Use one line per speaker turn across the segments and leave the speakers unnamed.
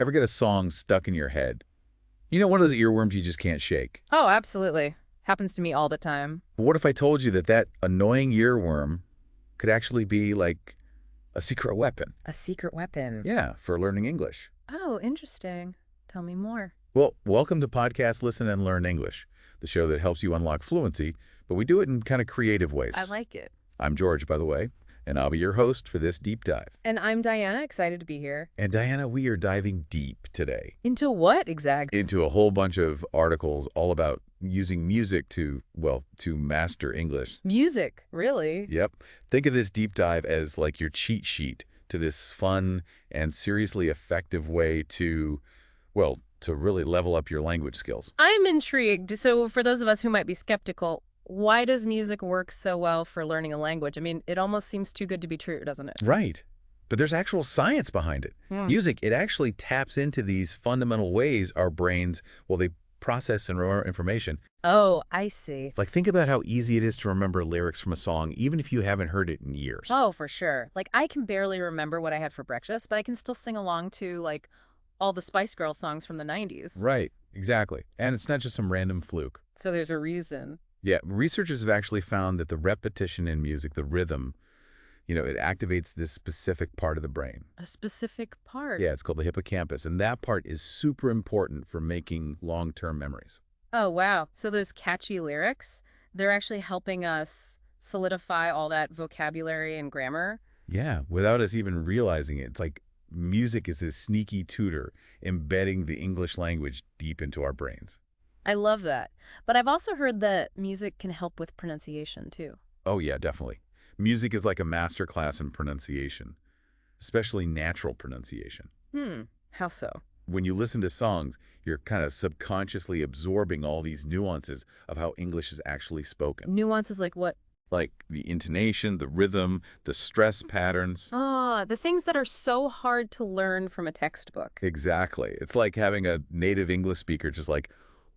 Ever get a song stuck in your head? You know, one of those earworms you just can't shake.
Oh, absolutely. Happens to me all the time.
But what if I told you that that annoying earworm could actually be like a secret weapon?
A secret weapon.
Yeah, for learning English.
Oh, interesting. Tell me more.
Well, welcome to Podcast Listen and Learn English, the show that helps you unlock fluency, but we do it in kind of creative ways.
I like it.
I'm George, by the way, and I'll be your host for this deep dive.
And I'm Diana, excited to be here.
And Diana, we are diving deep today
Into what exactly?
into a whole bunch of articles all about using music to master English.
Music, really?
Yep. Think of this deep dive as like your cheat sheet to this fun and seriously effective way to really level up your language skills.
I'm intrigued. So for those of us who might be skeptical, why does music work so well for learning a language? I mean, it almost seems too good to be true, doesn't it?
Right. But there's actual science behind it.
Hmm.
Music, it actually taps into these fundamental ways our brains, they process and remember information.
Oh, I see.
Like, think about how easy it is to remember lyrics from a song, even if you haven't heard it in years.
Oh, for sure. Like, I can barely remember what I had for breakfast, but I can still sing along to, like, all the Spice Girl songs from the 90s.
Right, exactly. And it's not just some random fluke.
So there's a reason.
Yeah, researchers have actually found that the repetition in music, the rhythm, it activates this specific part of the brain.
A specific part.
Yeah, it's called the hippocampus, and that part is super important for making long-term memories.
Oh, wow. So those catchy lyrics, they're actually helping us solidify all that vocabulary and grammar.
Yeah, without us even realizing it. It's like music is this sneaky tutor embedding the English language deep into our brains.
I love that. But I've also heard that music can help with pronunciation, too.
Oh, yeah, definitely. Music is like a master class in pronunciation, especially natural pronunciation.
How so?
When you listen to songs, you're kind of subconsciously absorbing all these nuances of how English is actually spoken.
Nuances like what?
Like the intonation, the rhythm, the stress patterns.
Ah, the things that are so hard to learn from a textbook.
Exactly. It's like having a native English speaker just like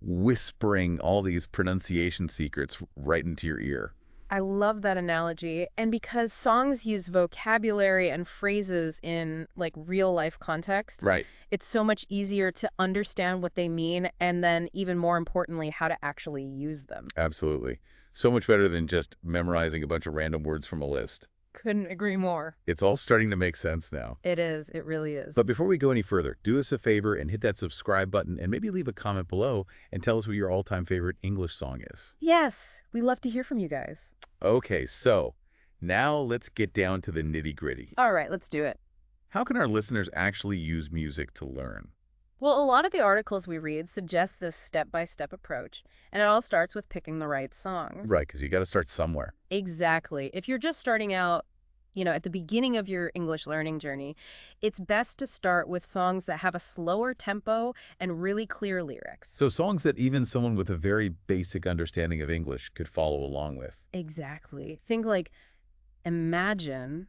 whispering all these pronunciation secrets right into your ear.
I love that analogy. And because songs use vocabulary and phrases in like real life context,
Right.
it's so much easier to understand what they mean and then even more importantly, how to actually use them.
Absolutely. So much better than just memorizing a bunch of random words from a list.
Couldn't agree more.
It's all starting to make sense now.
It is. It really is.
But before we go any further, do us a favor and hit that subscribe button and maybe leave a comment below and tell us what your all-time favorite English song is.
Yes, we love to hear from you guys.
Okay, so now let's get down to the nitty-gritty.
All right, let's do it.
How can our listeners actually use music to learn?
Well, a lot of the articles we read suggest this step-by-step approach, and it all starts with picking the right songs.
Right, because you got to start somewhere.
Exactly. If you're just starting out, at the beginning of your English learning journey, it's best to start with songs that have a slower tempo and really clear lyrics.
So songs that even someone with a very basic understanding of English could follow along with.
Exactly. Think like Imagine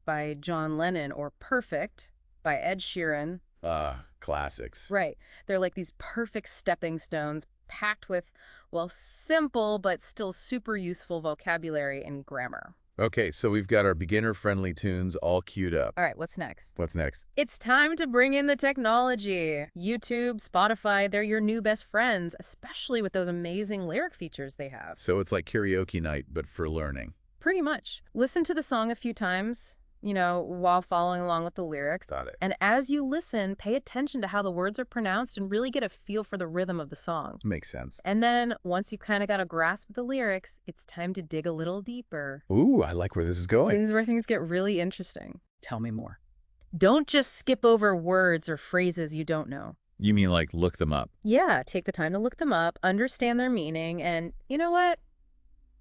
by John Lennon or Perfect by Ed Sheeran.
Classics.
Right. They're like these perfect stepping stones packed with, simple but still super useful vocabulary and grammar.
Okay, so we've got our beginner-friendly tunes all queued up.
All right, what's next?
What's next?
It's time to bring in the technology. YouTube, Spotify, they're your new best friends, especially with those amazing lyric features they have.
So it's like karaoke night, but for learning.
Pretty much. Listen to the song a few times, while following along with the lyrics.
Got it.
And as you listen, pay attention to how the words are pronounced and really get a feel for the rhythm of the song.
Makes sense.
And then, once you kind of got a grasp of the lyrics, it's time to dig a little deeper.
Ooh, I like where this is going.
This is where things get really interesting.
Tell me more.
Don't just skip over words or phrases you don't know.
You mean like look them up?
Yeah, take the time to look them up, understand their meaning, and you know what?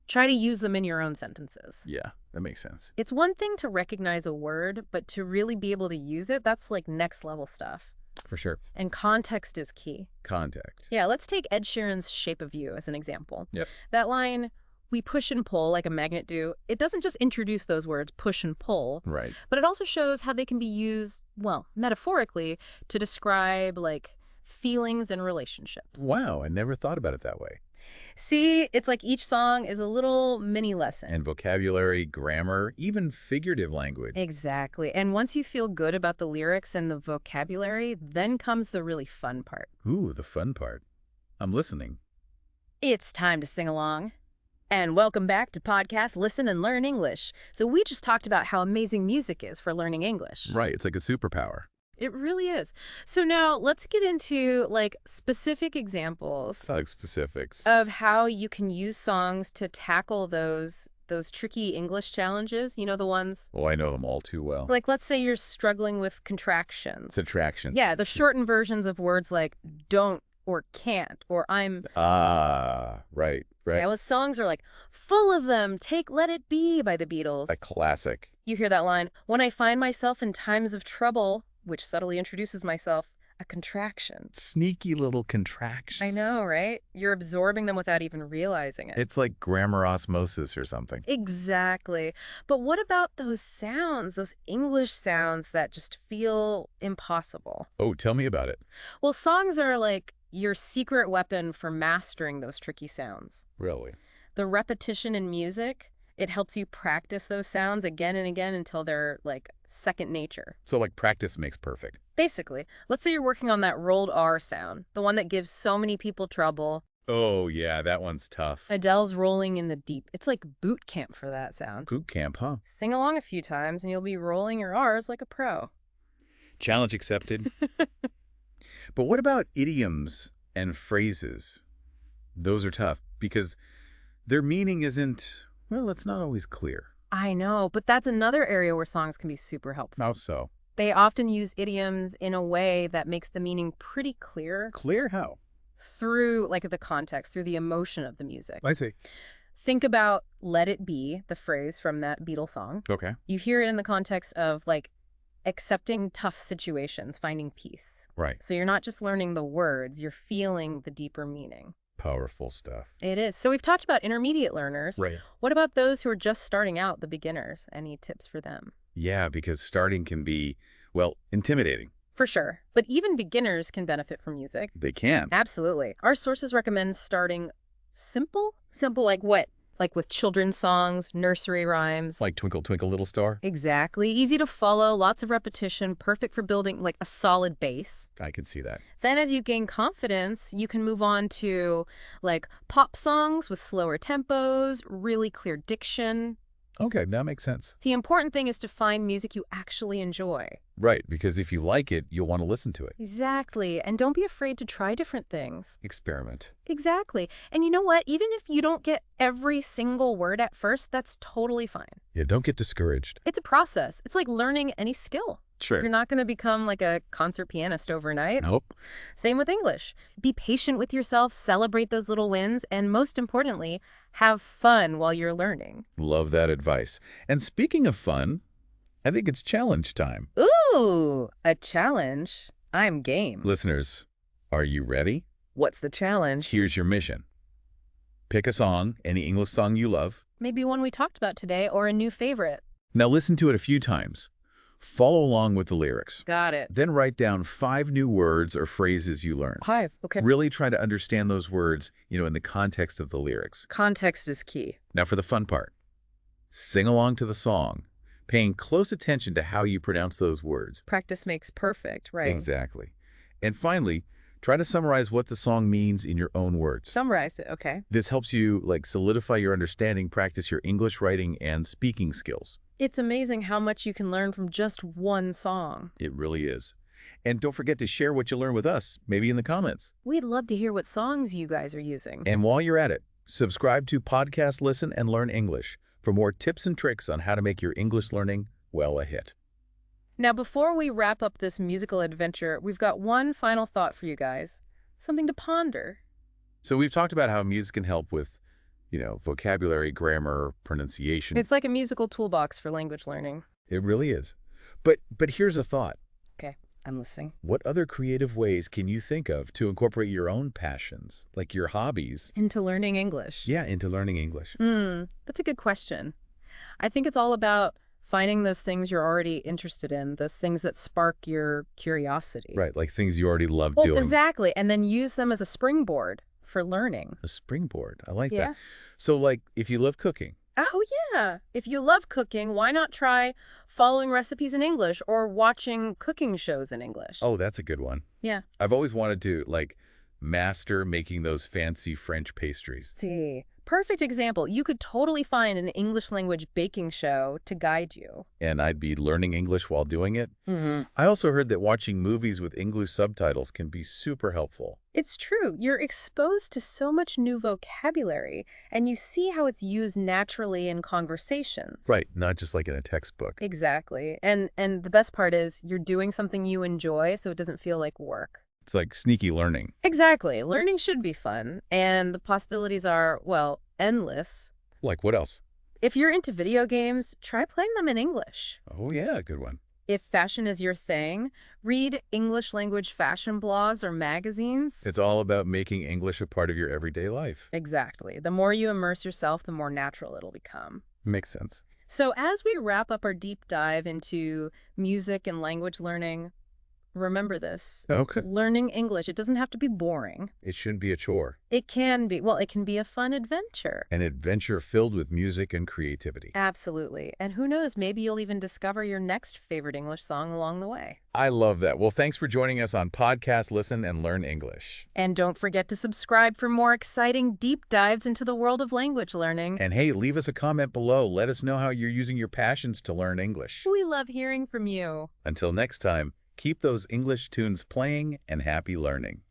Try to use them in your own sentences.
Yeah, that makes sense.
It's one thing to recognize a word, but to really be able to use it, that's like next level stuff.
For sure.
And context is key.
Context.
Yeah, let's take Ed Sheeran's Shape of You as an example.
Yep.
That line, we push and pull like a magnet do, it doesn't just introduce those words, push and pull,
Right.
but it also shows how they can be used, metaphorically, to describe like feelings, and relationships.
Wow, I never thought about it that way.
See, it's like each song is a little mini lesson.
And vocabulary, grammar, even figurative language.
Exactly. And once you feel good about the lyrics and the vocabulary, then comes the really fun part.
Ooh, the fun part. I'm listening.
It's time to sing along. And welcome back to podcast Listen and Learn English. So we just talked about how amazing music is for learning English.
Right, it's like a superpower.
It really is. So now let's get into specific examples
I like specifics.
of how you can use songs to tackle those tricky English challenges. You know, the ones
Oh, I know them all too well.
like, let's say you're struggling with contractions.
Subtraction.
Yeah, the shortened versions of words like don't or can't or I'm.
Ah, right.
Yeah, well, songs are like full of them. Take Let It Be by the Beatles.
A classic.
You hear that line, when I find myself in times of trouble, which subtly introduces myself, a contraction.
Sneaky little contractions.
I know, right? You're absorbing them without even realizing it.
It's like grammar osmosis or something.
Exactly. But what about those sounds, those English sounds that just feel impossible?
Oh, tell me about it.
Well, songs are like your secret weapon for mastering those tricky sounds.
Really?
The repetition in music, it helps you practice those sounds again and again until they're like second nature.
So like practice makes perfect.
Basically, let's say you're working on that rolled R sound, the one that gives so many people trouble.
Oh, yeah, that one's tough.
Adele's Rolling in the Deep. It's like boot camp for that sound.
Boot camp, huh?
Sing along a few times and you'll be rolling your R's like a pro.
Challenge accepted. But what about idioms and phrases? Those are tough because their meaning isn't, well, it's not always clear.
I know, but that's another area where songs can be super helpful.
How so?
They often use idioms in a way that makes the meaning pretty clear
Clear how?
through the context, through the emotion of the music.
I see.
Think about Let It Be, the phrase from that Beatles song.
Okay.
You hear it in the context of accepting tough situations, finding peace.
Right.
So you're not just learning the words, you're feeling the deeper meaning.
Powerful stuff.
It is. So we've talked about intermediate learners.
Right.
What about those who are just starting out, the beginners? Any tips for them?
Yeah, because starting can be, well, intimidating.
For sure. But even beginners can benefit from music.
They can.
Absolutely. Our sources recommend starting simple. Simple like what? Like with children's songs, nursery rhymes.
Like Twinkle, Twinkle, Little Star?
Exactly. Easy to follow, lots of repetition, perfect for building a solid base.
I can see that.
Then as you gain confidence, you can move on to pop songs with slower tempos, really clear diction.
Okay, that makes sense.
The important thing is to find music you actually enjoy.
Right, because if you like it, you'll want to listen to it.
Exactly. And don't be afraid to try different things.
Experiment.
Exactly. And you know what? Even if you don't get every single word at first, that's totally fine.
Yeah, don't get discouraged.
It's a process. It's like learning any skill.
Sure.
You're not going to become a concert pianist overnight.
Nope.
Same with English. Be patient with yourself, celebrate those little wins, and most importantly, have fun while you're learning.
Love that advice. And speaking of fun, I think it's challenge time.
Ooh, a challenge. I'm game.
Listeners, are you ready?
What's the challenge?
Here's your mission. Pick a song, any English song you love.
Maybe one we talked about today or a new favorite.
Now listen to it a few times. Follow along with the lyrics.
Got it.
Then write down 5 new words or phrases you learned.
5. Okay.
Really try to understand those words, in the context of the lyrics.
Context is key.
Now for the fun part. Sing along to the song, paying close attention to how you pronounce those words.
Practice makes perfect, right?
Exactly. And finally, try to summarize what the song means in your own words.
Summarize it, okay.
This helps you solidify your understanding, practice your English writing and speaking skills.
It's amazing how much you can learn from just one song.
It really is. And don't forget to share what you learn with us, maybe in the comments.
We'd love to hear what songs you guys are using.
And while you're at it, subscribe to Podcast Listen and Learn English for more tips and tricks on how to make your English learning, well, a hit.
Now, before we wrap up this musical adventure, we've got one final thought for you guys. Something to ponder.
So we've talked about how music can help with, vocabulary, grammar, pronunciation.
It's like a musical toolbox for language learning.
It really is. But here's a thought.
Okay, I'm listening.
What other creative ways can you think of to incorporate your own passions, like your hobbies?
Into learning English.
Yeah, into learning English.
That's a good question. I think it's all about Finding those things you're already interested in, those things that spark your curiosity.
Right, like things you already love
Well,
doing.
exactly. And then use them as a springboard for learning.
A springboard. I like
Yeah.
that. So, like, if you love cooking.
Oh, yeah. If you love cooking, why not try following recipes in English or watching cooking shows in English?
Oh, that's a good one.
Yeah.
I've always wanted to, like, master making those fancy French pastries.
See, perfect example. You could totally find an English language baking show to guide you.
And I'd be learning English while doing it.
Mm-hmm.
I also heard that watching movies with English subtitles can be super helpful.
It's true. You're exposed to so much new vocabulary, and you see how it's used naturally in conversations.
Right, not just like in a textbook.
Exactly. And the best part is you're doing something you enjoy, so it doesn't feel like work.
It's like sneaky learning.
Exactly. Learning should be fun, and the possibilities are, well, endless.
Like what else?
If you're into video games, try playing them in English.
Oh, yeah, good one.
If fashion is your thing, read English language fashion blogs or magazines.
It's all about making English a part of your everyday life.
Exactly. The more you immerse yourself, the more natural it'll become.
Makes sense.
So as we wrap up our deep dive into music and language learning, remember this.
Okay.
Learning English, it doesn't have to be boring.
It shouldn't be a chore.
It can be, well, it can be a fun adventure.
An adventure filled with music and creativity.
Absolutely. And who knows, maybe you'll even discover your next favorite English song along the way.
I love that. Well, thanks for joining us on Podcast Listen and Learn English.
And don't forget to subscribe for more exciting deep dives into the world of language learning.
And hey, leave us a comment below. Let us know how you're using your passions to learn English.
We love hearing from you.
Until next time, keep those English tunes playing and happy learning.